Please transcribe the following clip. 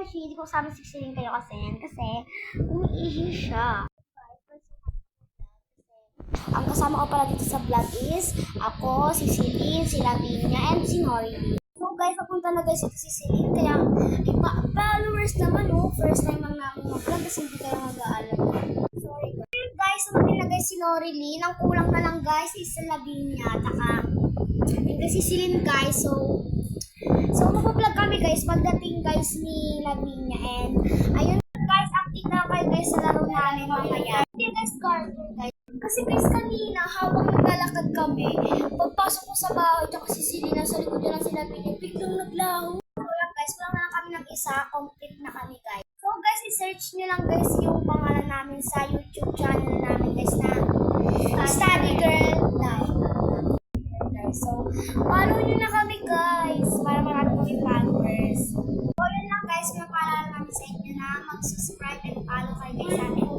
Beshi, hindi ko sabi siksiling kayo kasi umiihi siya. Ang kasama ko pala dito sa vlog is ako, si Celine, si Lavinia, and si Nori. So guys, papunta na guys ito si Celine. Kaya, followers naman first time lang namin mag-vlog kasi hindi kayo mag-aalam. Sorry guys. Guys, naman na guys si Nori Lee. Ang kulang na lang guys is si Lavinia. Taka, yung si Celine guys. So mag-vlog kami guys pagdating guys ni Lavinia. And ayun guys, update na kayo guys sa laro namin mamaya. Hindi guys, cartoon guys. Kasi guys, kanina, habang naglalakad kami, pagpasok ko sa bahay, tsaka si Celine, nasa likod niya lang si Lavinia, biglang naglaho. So lang guys, kulang na lang kami ng isa, complete na kami guys. So guys, i-search nyo lang guys yung pangalan namin sa YouTube channel namin guys na Study Girl Live. So, follow nyo na kami guys, para marami kami followers. So yun lang guys, pinapaalala namin sa inyo na mag-subscribe and follow kayo guys sa amin.